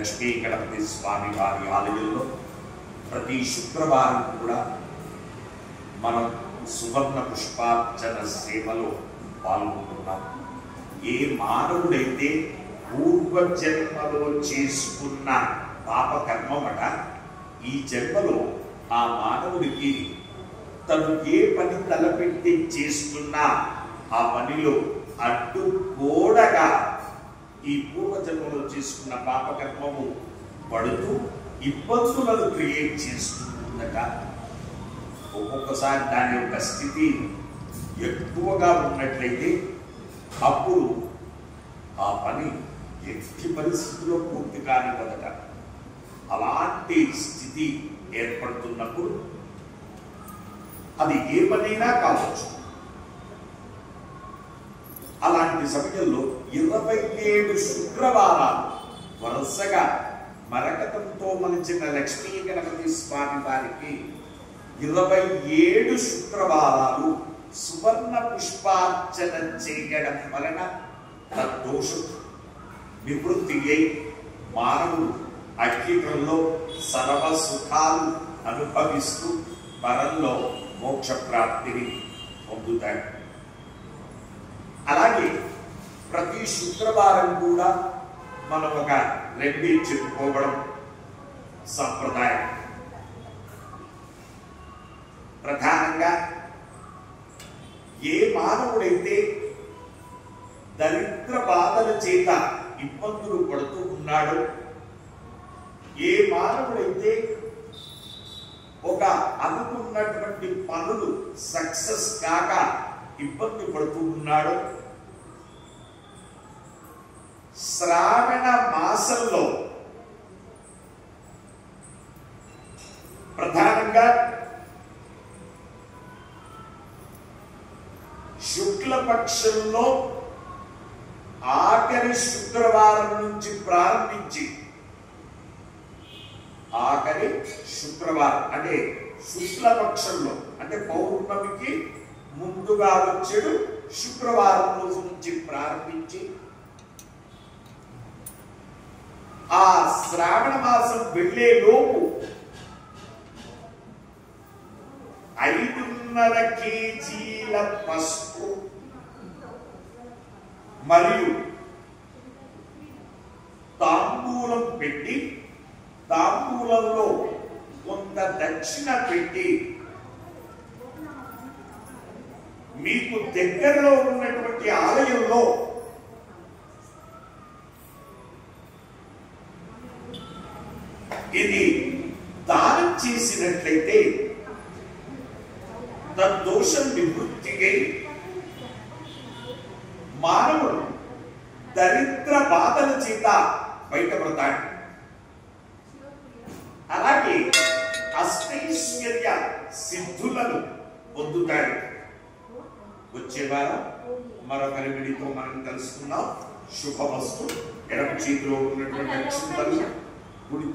లక్ష్మీ గణపతి స్వామి వారి ఆలయంలో ప్రతి శుక్రవారం కూడా మనం సువర్ణ పుష్పార్చన సేవలో పాల్గొంటున్నాం. ఏ మానవుడైతే పూర్వజన్మలో చేసుకున్న పాపకర్మమట ఈ జన్మలో ఆ మానవుడికి తను ఏ పని తలపెట్టి చేస్తున్నా ఆ పనిలో అడ్డుగోడగా ఈ పూర్వజన్మలో చేసుకున్న పాపకర్మము పడుతూ ఇబ్బందులను క్రియేట్ చేస్తుందట. ఒక్కొక్కసారి దాని యొక్క స్థితి ఎక్కువగా ఉన్నట్లయితే అప్పుడు ఆ పని ఎట్టి పరిస్థితుల్లో పూర్తి కానివ్వదట. అలాంటి స్థితి ఏర్పడుతున్నప్పుడు అది ఏ పనైనా కావచ్చు. అలాంటి సమయంలో 27 శుక్రవారాలు వరుసగా మరకతంతో మలిచిన లక్ష్మీ గణపతి స్వామి వారికి 27 శుక్రవారాలు సువర్ణ పుష్పార్చన చేయడం వలన తద్దోషం నివృత్తి అయి మానవుడు అఖిలంలో సర్వ సుఖాలు అనుభవిస్తూ పరంలో మోక్ష ప్రాప్తిని పొందుతాడు. అలాగే ప్రతి శుక్రవారం కూడా మనం ఒక రెమెడీ చెప్పుకోవడం సంప్రదాయం. ప్రధానంగా ఏ మానవుడైతే దరిద్ర బాధల చేత ఇబ్బందులు పడుతూ ఉన్నాడో, ఏ మానవుడైతే ఒక అనుకున్నటువంటి పనులు సక్సెస్ కాక ఇబ్బంది పడుతూ ఉన్నాడో, శ్రావణ మాసంలో ప్రధానంగా శుక్లపక్షంలో ఆఖరి శుక్రవారం నుంచి ప్రారంభించి ఆఖరి శుక్రవారం అంటే శుక్లపక్షంలో అంటే పౌర్ణమికి ముందుగా వచ్చేడు శుక్రవారం రోజు నుంచి ప్రారంభించి ఆ శ్రావణ మాసం వెళ్లే లోపు 5.5 కేజీల పసుపు మరియు తాంబూలం పెట్టి తాంబూలంలో కొంత దక్షిణ పెట్టి మీకు దగ్గరలో ఉన్నటువంటి ఆలయంలో ఇది దానం చేసినట్లయితే తద్దోషం నివృత్తిగా మానవుడు దరిద్ర బాధల చేత బయటపడతాడు. అలాగే అష్టైశ్వర్య సిద్ధులను పొందుతాడు. వచ్చే వారం మరొక రెమెడీతో మనం తెలుసుకున్నాం. శుభమస్తు. ఎడమ చేతిలో ఉన్నటువంటి అక్షంతలు కుడి